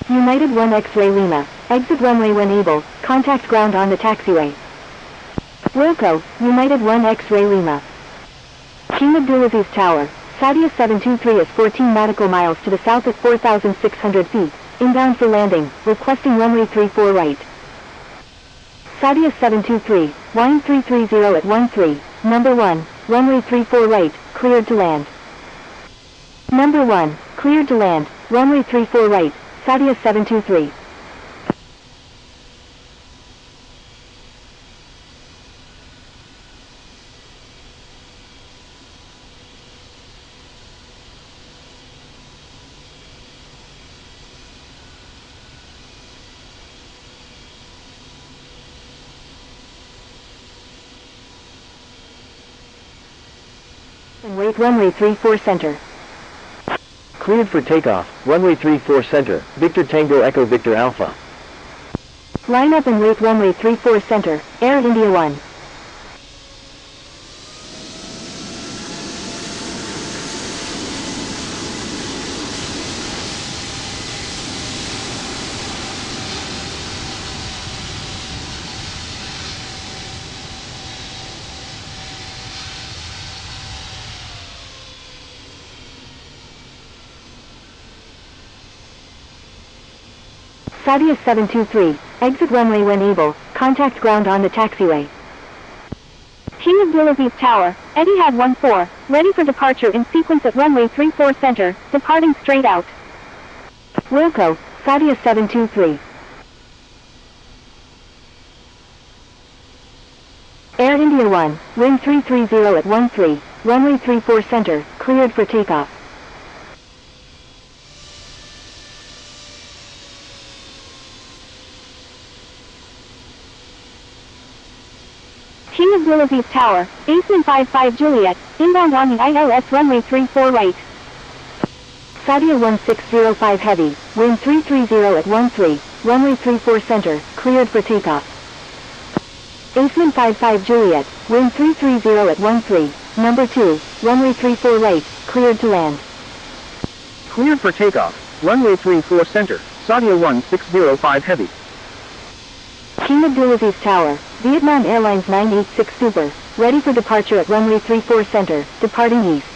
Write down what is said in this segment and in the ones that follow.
United 1 X-ray Lima, exit runway when able, contact ground on the taxiway. Wilco, United 1 X-ray Lima. King Abdulaziz Tower, Saudia 723 is 14 nautical miles to the south at 4,600 feet, inbound for landing, requesting runway 34 right. Saudia 723, wind 330 at 13, number 1, runway 34 right, cleared to land. Number 1, cleared to land, runway 34 right, Saudia 723. And wait runway 34 center. Cleared for takeoff, runway 34 center, Victor Tango Echo Victor Alpha. Line up and wait runway 34 center, Air India 1. Saudia 723, exit runway when able, contact ground on the taxiway. King Abdulaziz Tower, Etihad 14, ready for departure in sequence at runway 34 center, departing straight out. Wilco, Saudia 723. Air India 1, wind 330 at 13, runway 34 center, cleared for takeoff. King Abdulaziz Tower, Baseman 55 Juliet, inbound on the ILS runway 34 right. Saudia 1605 Heavy, wind 330 at 13, runway 34 center, cleared for takeoff. Baseman 55 Juliet, wind 330 at 13, number 2, runway 34 right, cleared to land. Cleared for takeoff, runway 34 center, Saudia 1605 Heavy. King Abdulaziz Tower, Vietnam Airlines 986 Super, ready for departure at runway 34 center, departing east.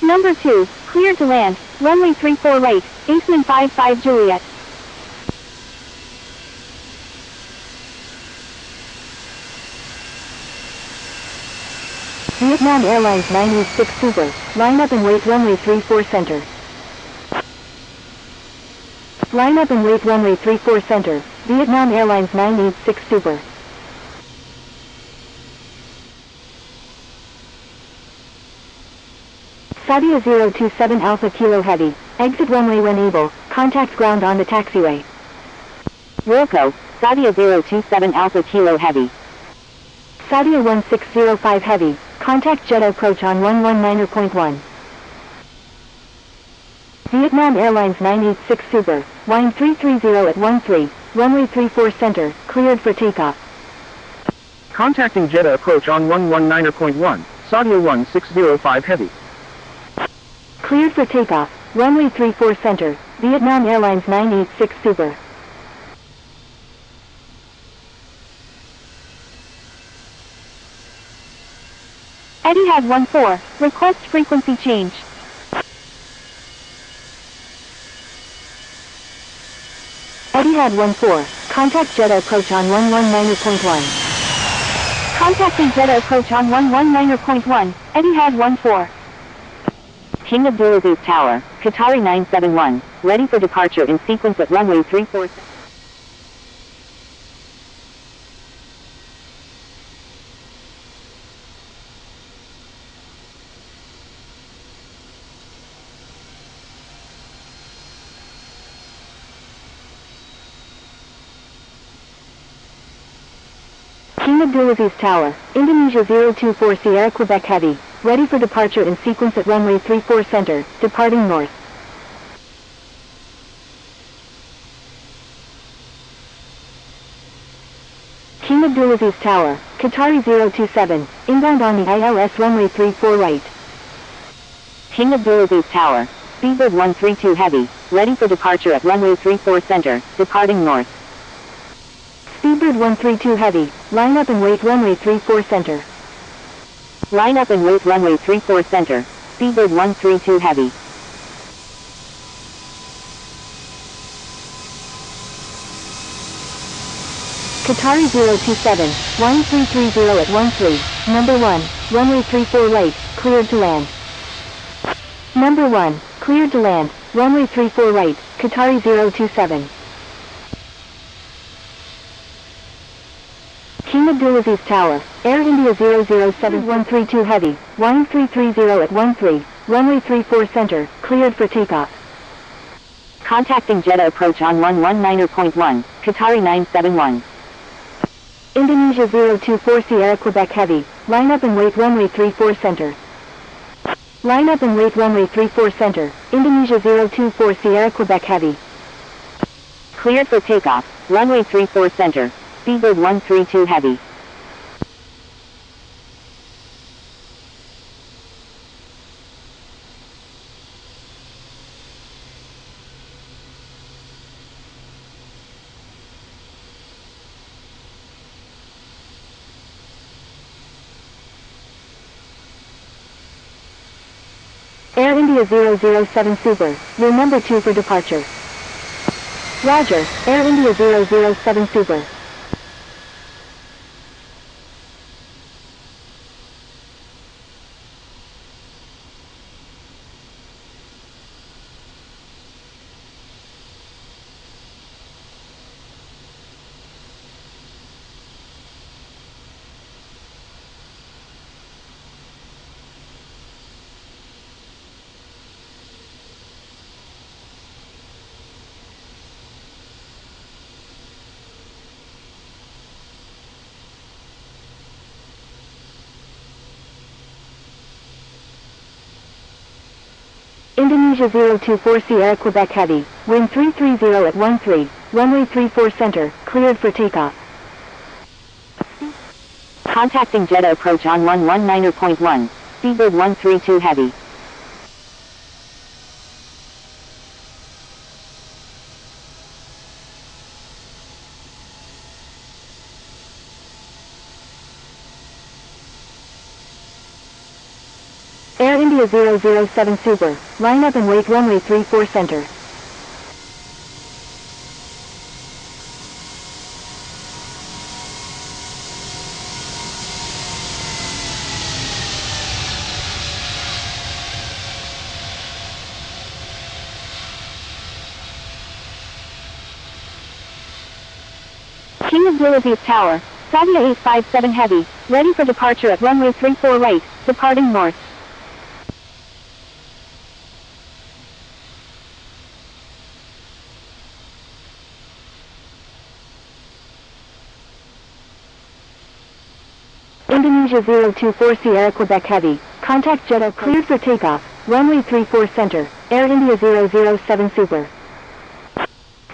Number 2, cleared to land, runway 34 right, Baseman 55 Juliet. Vietnam Airlines 986 Super, line up and wait runway 34 center. Line up and wait runway 34 center, Vietnam Airlines 986 Super. Saudia 027 Alpha Kilo Heavy, exit runway when able, contact ground on the taxiway. Wilco, Saudia 027 Alpha Kilo Heavy. Saudia 1605 Heavy, contact Jeddah approach on 119.1. Vietnam Airlines 986 Super, wind 330 at 13, runway 34 center, cleared for takeoff. Contacting Jeddah approach on 119.1, Saudia 1605 Heavy. Cleared for takeoff, runway 34 center, Vietnam Airlines 986 Super. Etihad 14, request frequency change. Etihad 14, contact Jeddah approach on 119.1. Contacting Jeddah approach on 119.1, Etihad 14. King Abdulaziz Tower, Qatari 971, ready for departure in sequence at runway 34. King Abdulaziz Tower, Indonesia 024 Sierra Quebec Heavy, ready for departure in sequence at runway 34 center, departing north. King Abdulaziz Tower, Qatari 027, inbound on the ILS runway 34 right. King Abdulaziz Tower, Speedbird 132 Heavy, ready for departure at runway 34 center, departing north. Speedbird 132 Heavy, line up and wait runway 34 center. Line up and wait runway 34 center, Speedbird 132 Heavy. Qatari 027, 1330 at 13, number 1, runway 34 right, cleared to land. Number 1, cleared to land, runway 34 right, Qatari 027. King Abdulaziz Tower, Air India 007132 Heavy, 1330 at 13, runway 34 center, cleared for takeoff. Contacting Jeddah approach on 119.1, Qatari 971. Indonesia 024 Sierra Quebec Heavy, line up and wait runway 34 center. Line up and wait runway 34 center, Indonesia 024 Sierra Quebec Heavy. Cleared for takeoff, runway 34 center, Speedbird 132 Heavy. Air India 007 Super, your number 2 for departure. Roger, Air India 007 Super. Indonesia 024 Sierra Quebec Heavy, wind 330 at 13, runway 34 center, cleared for takeoff. Contacting Jeddah approach on 119.1, Speedbird 132 Heavy. Air India 007 Super, line up and wait runway 34 center. King Abdulaziz Tower, Saudia 857 Heavy, ready for departure at runway 34 right, departing north. Indonesia 024 Sierra Quebec Heavy, contact Jeddah cleared for takeoff, runway 34 center, Air India 007 Super.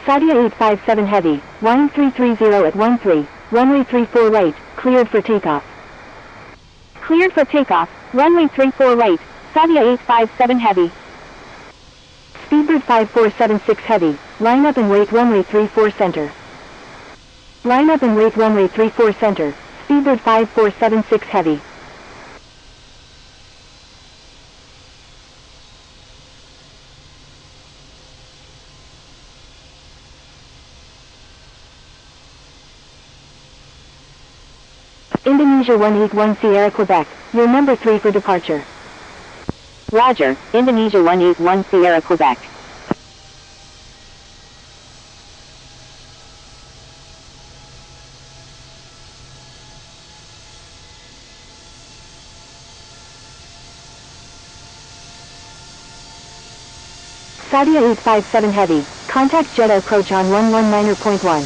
Saudia 857 Heavy, 1330 at 13, runway 34 right, cleared for takeoff. Cleared for takeoff, runway 34 right, Saudia 857 Heavy. Speedbird 5476 Heavy, line up and wait runway 34 center. Line up and wait runway 34 center, Speedbird 5476 Heavy. Indonesia 181 Sierra Quebec, your number 3 for departure. Roger, Indonesia 181 Sierra Quebec. Saudia 857 Heavy, contact Jeddah approach on 119.1.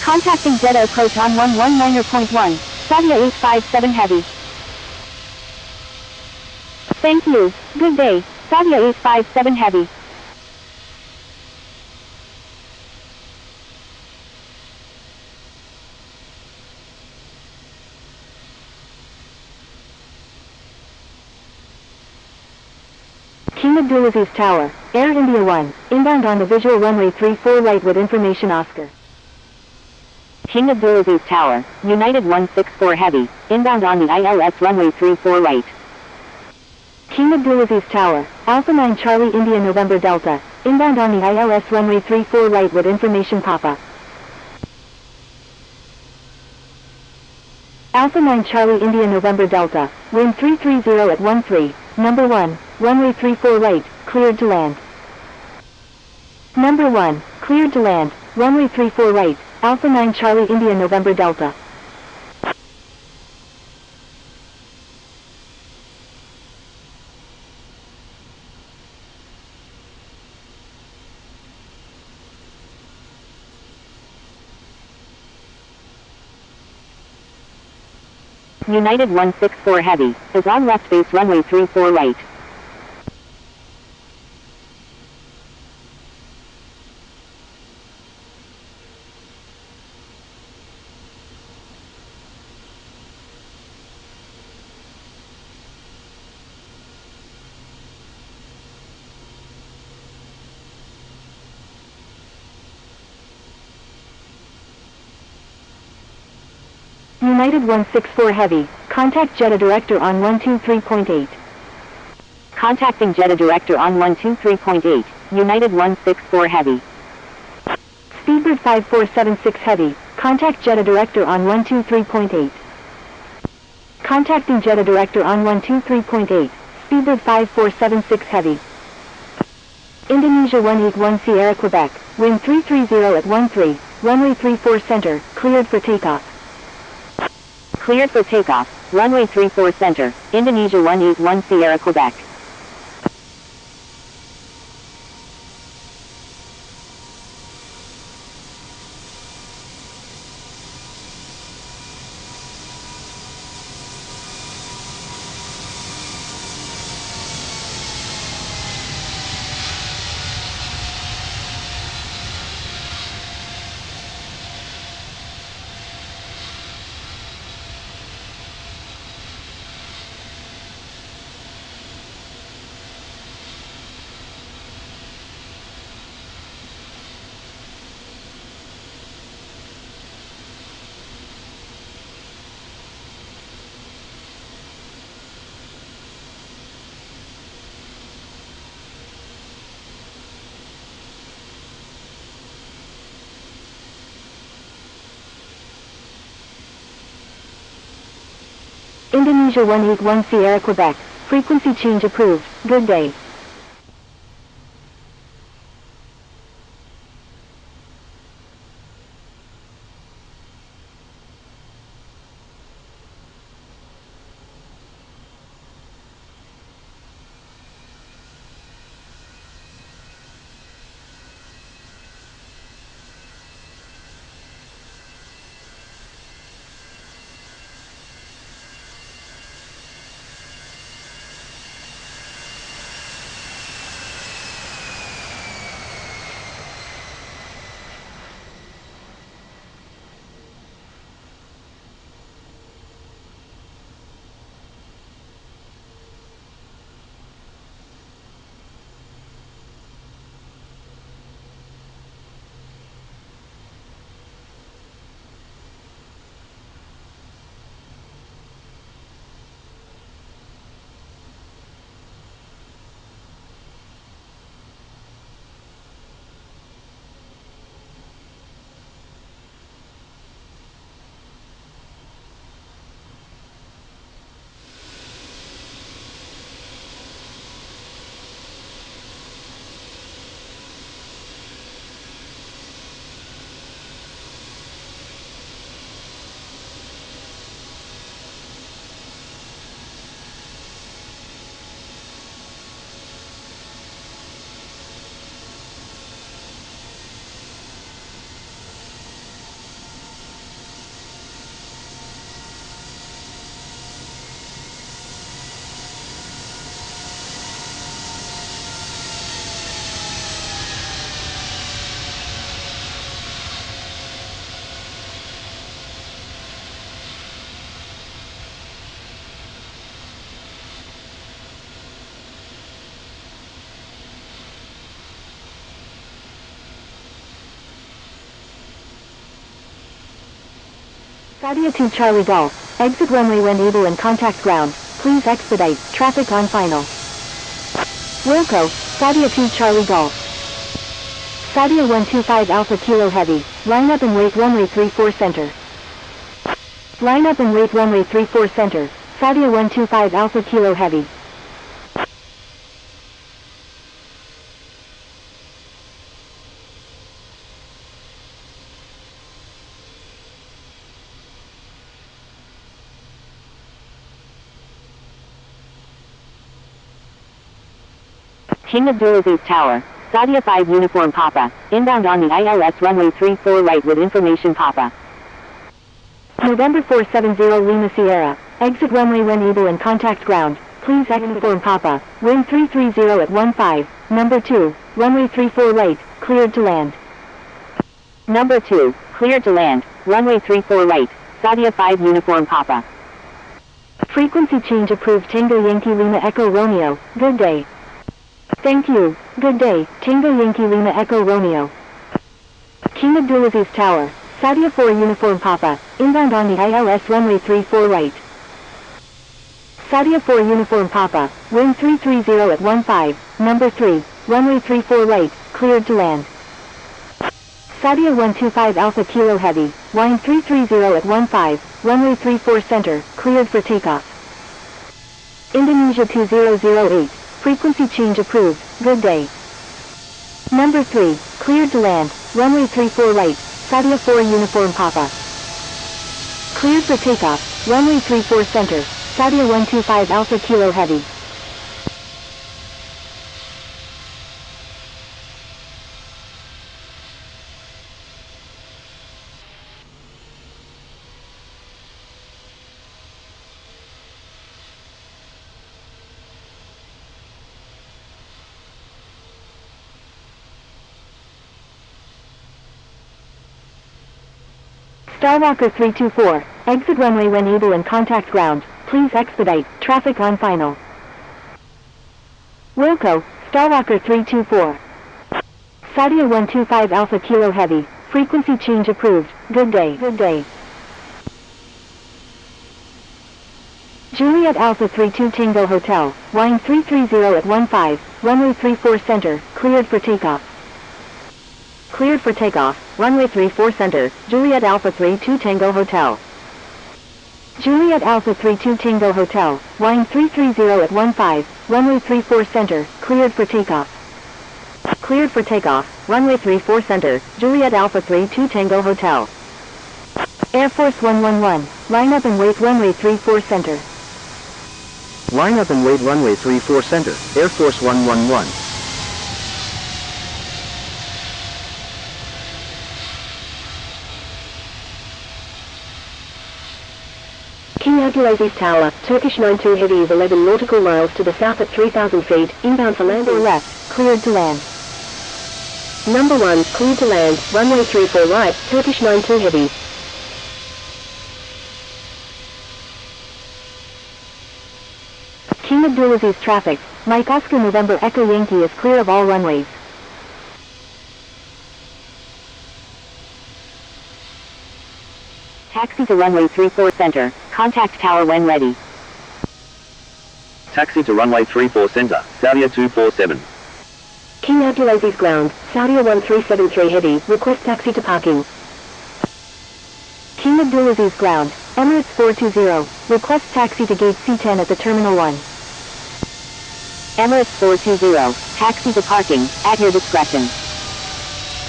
Contacting Jeddah approach on 119.1, Saudia 857 Heavy. Thank you, good day, Saudia 857 Heavy. King Abdulaziz Tower, Air India 1, inbound on the visual runway 34 right with information Oscar. King Abdulaziz Tower, United 164 Heavy, inbound on the ILS runway 34 right. King Abdulaziz Tower, Alpha 9 Charlie India November Delta, inbound on the ILS runway 34 right with information Papa. Alpha 9 Charlie India November Delta, wind 330 at 13, number 1, runway 34 right, cleared to land. Number 1, cleared to land, runway 34 right, Alpha 9 Charlie India November Delta. United 164 Heavy, is on left base runway 34 right. United 164 Heavy, contact Jeddah Director on 123.8. Contacting Jeddah Director on 123.8, United 164 Heavy. Speedbird 5476 Heavy, contact Jeddah Director on 123.8. Contacting Jeddah Director on 123.8, Speedbird 5476 Heavy. Indonesia 181 Sierra Quebec, wind 330 at 13, runway 34 center, cleared for takeoff. Cleared for takeoff, runway 34 center, Indonesia 181 Sierra Quebec. Indonesia 181 Sierra Quebec, frequency change approved, good day. Saudia 2 Charlie Golf, exit runway when able and contact ground, please expedite, traffic on final. Wilco, Saudia 2 Charlie Golf. Saudia 125 Alpha Kilo Heavy, line up and wait runway 34 center. Line up and wait runway 34 center, Saudia 125 Alpha Kilo Heavy. King Abdulaziz Tower, Saudia 5 Uniform Papa, inbound on the ILS runway 34 right with information Papa. November 470 Lima Sierra, exit runway when able and contact ground, please inform Papa, wind 330 at 15, number 2, runway 34 right, cleared to land. Number 2, cleared to land, runway 34 right, Saudia 5 Uniform Papa. Frequency change approved Tango Yankee Lima Echo Romeo, good day. Thank you, good day, Tango Yankee Lima Echo Romeo. King Abdulaziz Tower, Saudia 4 Uniform Papa, inbound on the ILS runway 34 right. Saudia 4 Uniform Papa, wind 330 at 15, number 3, runway 34 right, cleared to land. Saudia 125 Alpha Kilo Heavy, wind 330 at 15, runway 34 center, cleared for takeoff. Indonesia 2008, frequency change approved, good day. Number 3, cleared to land, runway 34 right, Saudia 4 Uniform Papa. Cleared for takeoff, runway 34 center, Saudia 125 Alpha Kilo Heavy. Starwalker 324, exit runway when able and contact ground, please expedite, traffic on final. Wilco, Starwalker 324. Saudia 125 Alpha Kilo Heavy, frequency change approved, good day, good day. Juliet Alpha 32 Tango Hotel, wind 330 at 15, runway 34 center, cleared for takeoff. Cleared for takeoff, runway 34 center, Juliet Alpha 32 Tango Hotel. Juliet Alpha 32 Tango Hotel, wind 330 at 15, runway 34 center, cleared for takeoff. Cleared for takeoff, runway 34 center, Juliet Alpha 32 Tango Hotel. Air Force 111, line up and wait runway 34 center. Line up and wait runway 34 center, Air Force 111. King Abdulaziz Tower, Turkish 92 Heavy is 11 nautical miles to the south at 3,000 feet, inbound for land or left, cleared to land. Number 1, cleared to land, runway 34 right, Turkish 92 Heavy. King Abdulaziz traffic, Mike Oscar November Echo Yankee is clear of all runways. Taxi to runway 34 center, contact tower when ready. Taxi to runway 34 center, Saudia 247. King Abdulaziz ground, Saudia 1373 Heavy, request taxi to parking. King Abdulaziz ground, Emirates 420, request taxi to gate C10 at the Terminal 1. Emirates 420, taxi to parking, at your discretion.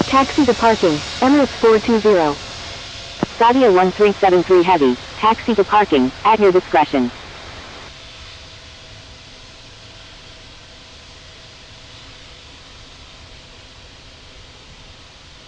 Taxi to parking, Emirates 420. Saudia 1373 Heavy, taxi to parking, at your discretion.